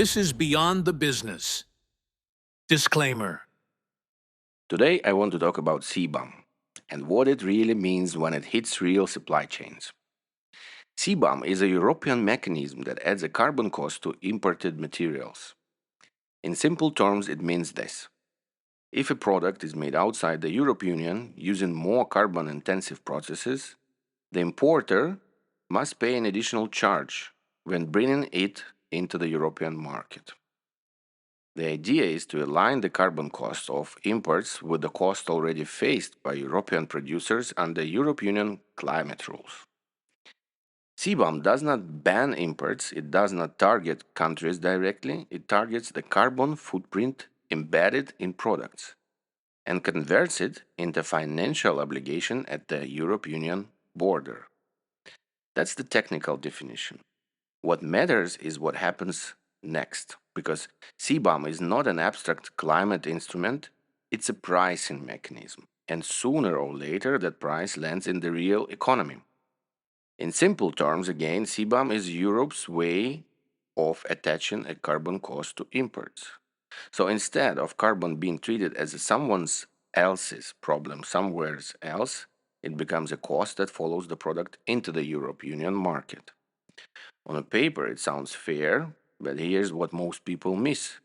This is Beyond the Business. Disclaimer. Today, I want to talk about CBAM and what it really means when it hits real supply chains. CBAM is a European mechanism that adds a carbon cost to imported materials. In simple terms, it means this. If a product is made outside the European Union using more carbon intensive processes, the importer must pay an additional charge when bringing it into the European market. The idea is to align the carbon cost of imports with the cost already faced by European producers under European Union climate rules. CBAM does not ban imports, it does not target countries directly, it targets the carbon footprint embedded in products and converts it into financial obligation at the European Union border. That's the technical definition. What matters is what happens next, because CBAM is not an abstract climate instrument, it's a pricing mechanism. And sooner or later, that price lands in the real economy. In simple terms, again, CBAM is Europe's way of attaching a carbon cost to imports. So instead of carbon being treated as someone else's problem somewhere else, it becomes a cost that follows the product into the European Union market. On a paper, it sounds fair, but here's what most people miss.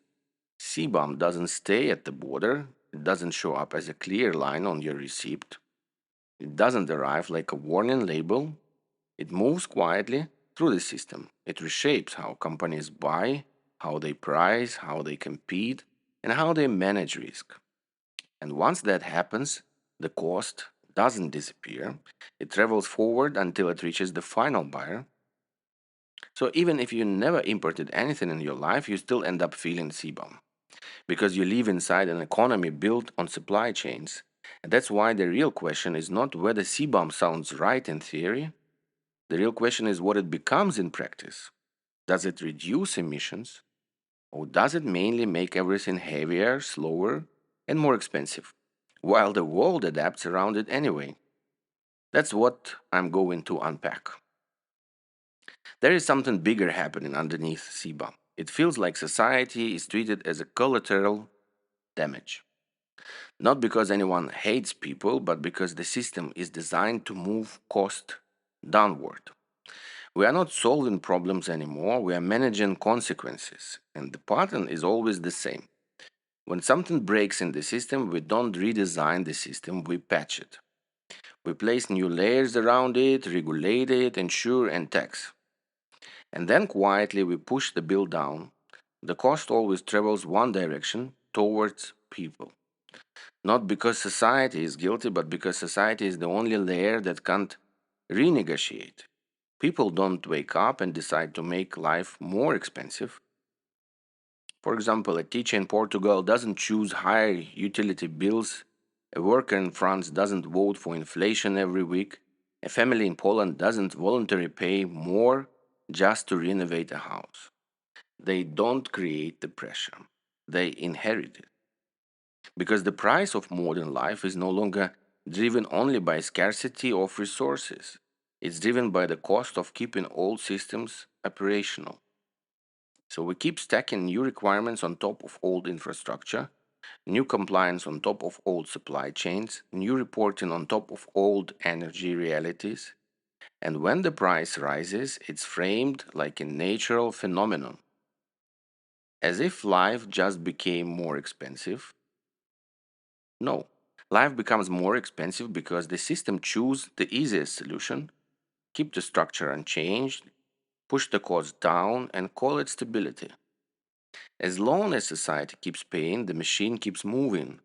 CBAM doesn't stay at the border, it doesn't show up as a clear line on your receipt, it doesn't arrive like a warning label, it moves quietly through the system. It reshapes how companies buy, how they price, how they compete, and how they manage risk. And once that happens, the cost doesn't disappear, it travels forward until it reaches the final buyer. So even if you never imported anything in your life, you still end up feeling CBAM because you live inside an economy built on supply chains. And that's why the real question is not whether CBAM sounds right in theory. The real question is what it becomes in practice. Does it reduce emissions, or does it mainly make everything heavier, slower, and more expensive, while the world adapts around it anyway? That's what I'm going to unpack. There is something bigger happening underneath CBAM. It feels like society is treated as a collateral damage. Not because anyone hates people, but because the system is designed to move cost downward. We are not solving problems anymore, we are managing consequences. And the pattern is always the same. When something breaks in the system, we don't redesign the system, we patch it. We place new layers around it, regulate it, ensure, and tax. And then quietly we push the bill down. The cost always travels one direction towards people. Not because society is guilty, but because society is the only layer that can't renegotiate. People don't wake up and decide to make life more expensive. For example, a teacher in Portugal doesn't choose higher utility bills. A worker in France doesn't vote for inflation every week. A family in Poland doesn't voluntarily pay more just to renovate a house. They don't create the pressure, they inherit it. Because the price of modern life is no longer driven only by scarcity of resources, it's driven by the cost of keeping old systems operational. So we keep stacking new requirements on top of old infrastructure, new compliance on top of old supply chains, new reporting on top of old energy realities. And when the price rises, it's framed like a natural phenomenon, as if life just became more expensive. No, life becomes more expensive because the system chooses the easiest solution, keep the structure unchanged, push the cost down, and call it stability. As long as society keeps paying, the machine keeps moving.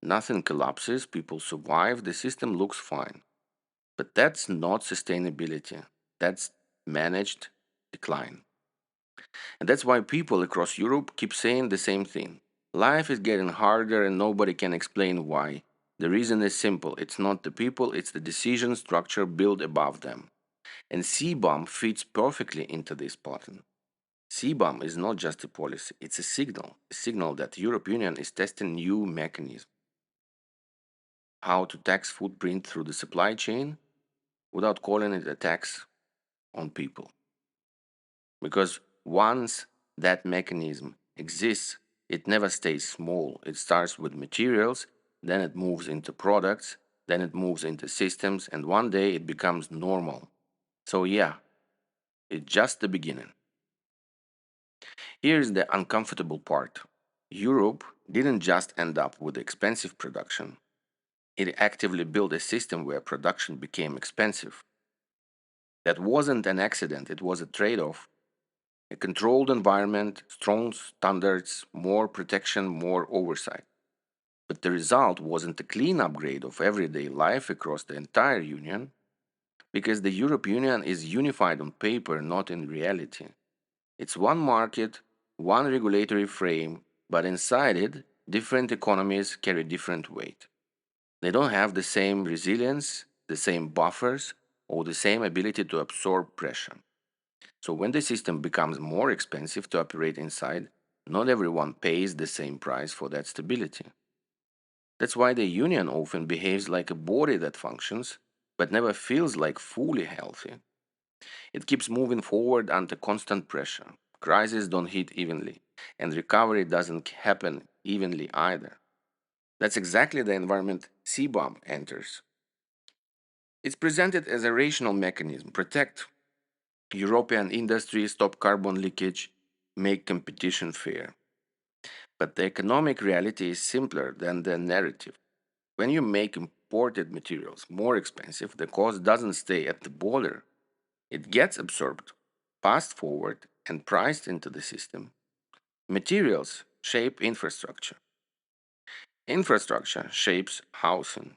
Nothing collapses, people survive, the system looks fine. But that's not sustainability, that's managed decline. And that's why people across Europe keep saying the same thing. Life is getting harder and nobody can explain why. The reason is simple, it's not the people, it's the decision structure built above them. And CBAM fits perfectly into this pattern. CBAM is not just a policy, it's a signal that the European Union is testing new mechanisms. How to tax footprint through the supply chain without calling it a tax on people. Because once that mechanism exists, it never stays small. It starts with materials, then it moves into products, then it moves into systems, and one day it becomes normal. So, yeah, it's just the beginning. Here's the uncomfortable part: Europe didn't just end up with expensive production, it actively built a system where production became expensive. That wasn't an accident, it was a trade off. A controlled environment, strong standards, more protection, more oversight. But the result wasn't a clean upgrade of everyday life across the entire Union, because the European Union is unified on paper, not in reality. It's one market, one regulatory frame, but inside it, different economies carry different weight. They don't have the same resilience, the same buffers, or the same ability to absorb pressure. So when the system becomes more expensive to operate inside, not everyone pays the same price for that stability. That's why the union often behaves like a body that functions, but never feels like fully healthy. It keeps moving forward under constant pressure. Crises don't hit evenly, and recovery doesn't happen evenly either. That's exactly the environment CBOM enters. It's presented as a rational mechanism: protect European industry, stop carbon leakage, make competition fair. But the economic reality is simpler than the narrative. When you make imported materials more expensive, the cost doesn't stay at the border. It gets absorbed, passed forward, and priced into the system. Materials shape infrastructure. Infrastructure shapes housing.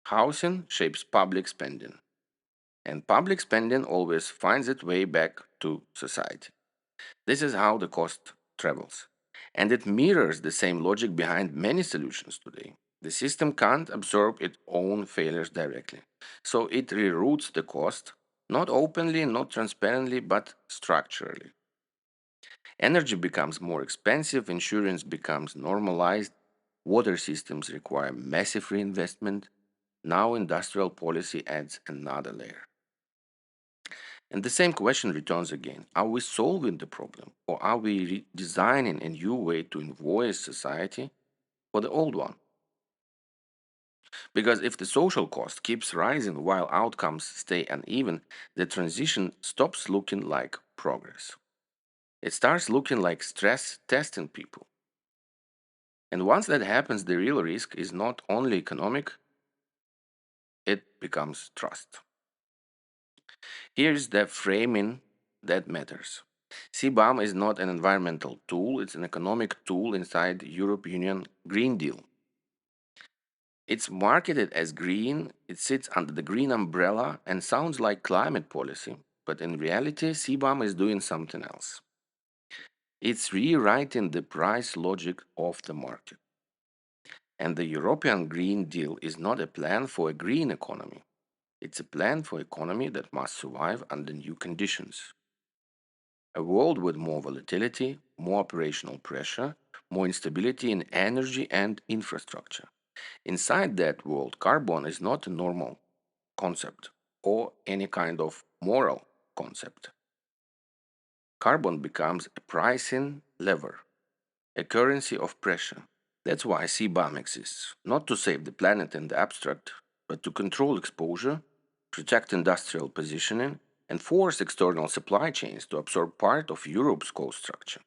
Housing shapes public spending. And public spending always finds its way back to society. This is how the cost travels. And it mirrors the same logic behind many solutions today. The system can't absorb its own failures directly. So it reroutes the cost, not openly, not transparently, but structurally. Energy becomes more expensive, insurance becomes normalized, water systems require massive reinvestment. Now industrial policy adds another layer. And the same question returns again: are we solving the problem, or are we designing a new way to invoice society for the old one? Because if the social cost keeps rising while outcomes stay uneven, the transition stops looking like progress. It starts looking like stress testing people. And once that happens, the real risk is not only economic, it becomes trust. Here's the framing that matters. CBAM is not an environmental tool, it's an economic tool inside the European Union Green Deal. It's marketed as green, it sits under the green umbrella and sounds like climate policy, but in reality, CBAM is doing something else. It's rewriting the price logic of the market. And the European Green Deal is not a plan for a green economy. It's a plan for economy that must survive under new conditions. A world with more volatility, more operational pressure, more instability in energy and infrastructure. Inside that world, carbon is not a normal concept or any kind of moral concept. Carbon becomes a pricing lever, a currency of pressure. That's why CBAM exists, not to save the planet in the abstract, but to control exposure, protect industrial positioning, and force external supply chains to absorb part of Europe's cost structure.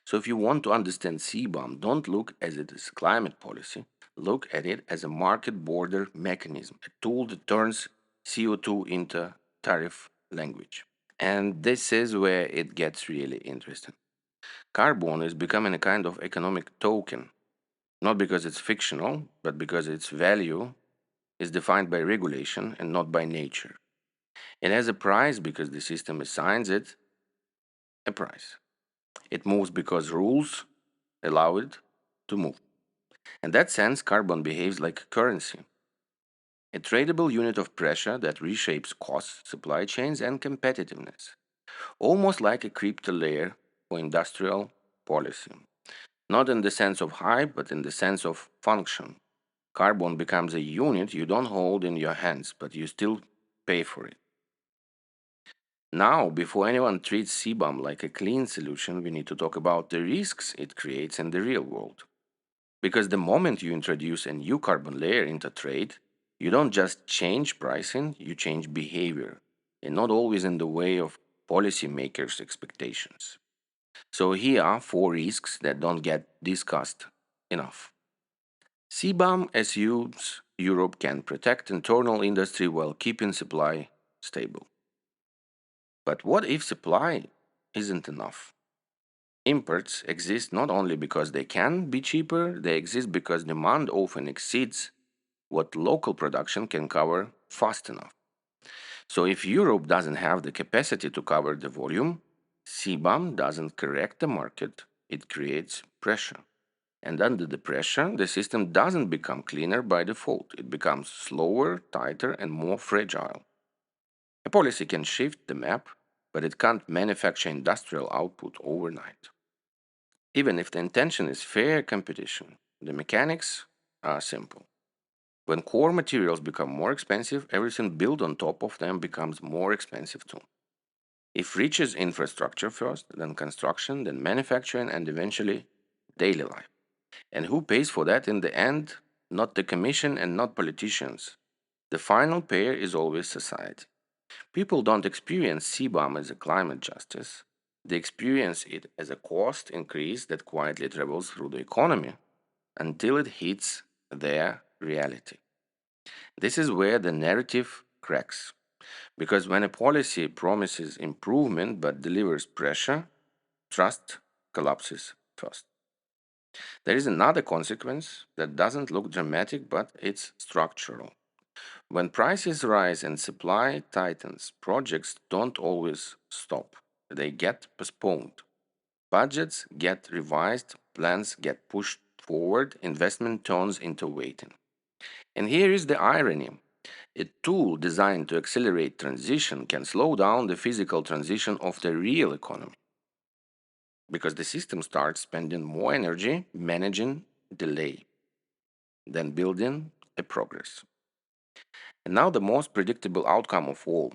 So if you want to understand CBAM, don't look at it as climate policy. Look at it as a market border mechanism, a tool that turns CO2 into tariff language. And this is where it gets really interesting. Carbon is becoming a kind of economic token, not because it's fictional, but because its value is defined by regulation and not by nature. It has a price because the system assigns it a price. It moves because rules allow it to move. In that sense, carbon behaves like currency, a tradable unit of pressure that reshapes costs, supply chains, and competitiveness, almost like a crypto layer for industrial policy. Not in the sense of hype, but in the sense of function. Carbon becomes a unit you don't hold in your hands, but you still pay for it. Now, before anyone treats CBAM like a clean solution, we need to talk about the risks it creates in the real world. Because the moment you introduce a new carbon layer into trade, you don't just change pricing, you change behavior, and not always in the way of policymakers' expectations. So here are four risks that don't get discussed enough. CBAM assumes Europe can protect internal industry while keeping supply stable. But what if supply isn't enough? Imports exist not only because they can be cheaper, they exist because demand often exceeds what local production can cover fast enough. So if Europe doesn't have the capacity to cover the volume, CBAM doesn't correct the market, it creates pressure. And under the pressure, the system doesn't become cleaner by default. It becomes slower, tighter, and more fragile. A policy can shift the map, but it can't manufacture industrial output overnight. Even if the intention is fair competition, the mechanics are simple. When core materials become more expensive, everything built on top of them becomes more expensive too. It reaches infrastructure first, then construction, then manufacturing, and eventually daily life. And who pays for that in the end? Not the commission and not politicians. The final payer is always society. People don't experience CBAM as a climate justice. They experience it as a cost increase that quietly travels through the economy until it hits their reality. This is where the narrative cracks. Because when a policy promises improvement but delivers pressure, trust collapses first. There is another consequence that doesn't look dramatic, but it's structural. When prices rise and supply tightens, projects don't always stop. They get postponed. Budgets get revised, plans get pushed forward, investment turns into waiting. And here is the irony. A tool designed to accelerate transition can slow down the physical transition of the real economy because the system starts spending more energy managing delay than building a progress. And now, the most predictable outcome of all.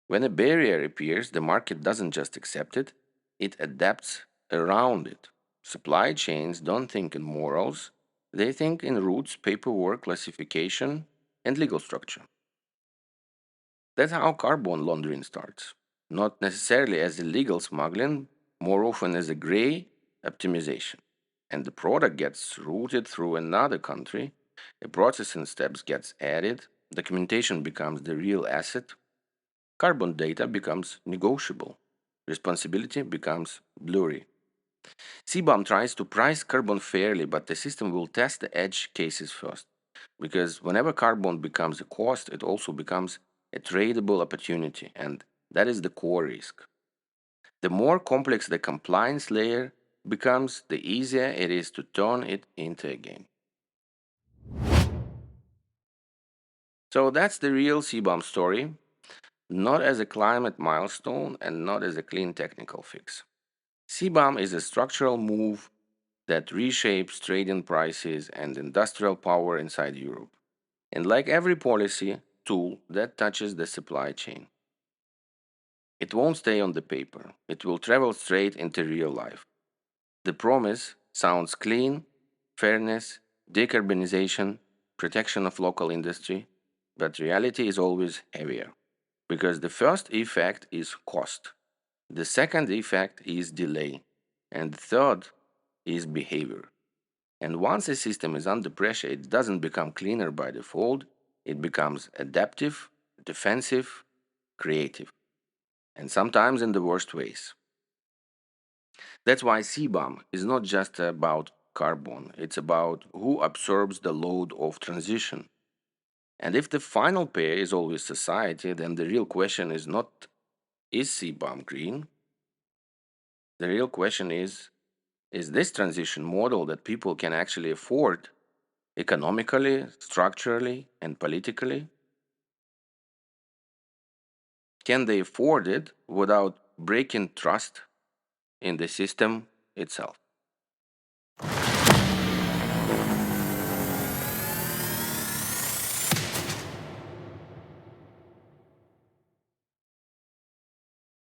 When a barrier appears, the market doesn't just accept it, it adapts around it. Supply chains don't think in morals, they think in routes, paperwork, classification, and legal structure. That's how carbon laundering starts. Not necessarily as illegal smuggling, more often as a gray optimization. And the product gets routed through another country, a processing steps gets added, documentation becomes the real asset, carbon data becomes negotiable, responsibility becomes blurry. CBAM tries to price carbon fairly, but the system will test the edge cases first. Because whenever carbon becomes a cost, it also becomes a tradable opportunity, and that is the core risk. The more complex the compliance layer becomes, the easier it is to turn it into a game. So that's the real CBAM story, not as a climate milestone and not as a clean technical fix. CBAM is a structural move that reshapes trading prices and industrial power inside Europe. And like every policy tool that touches the supply chain, it won't stay on the paper. It will travel straight into real life. The promise sounds clean, fairness, decarbonization, protection of local industry, but reality is always heavier. Because the first effect is cost, the second effect is delay, and the third is behavior. And once a system is under pressure, it doesn't become cleaner by default, it becomes adaptive, defensive, creative, and sometimes in the worst ways. That's why CBAM is not just about carbon, it's about who absorbs the load of transition. And if the final payer is always society, then the real question is not is CBAM green? The real question is this transition model that people can actually afford economically, structurally, and politically? Can they afford it without breaking trust in the system itself?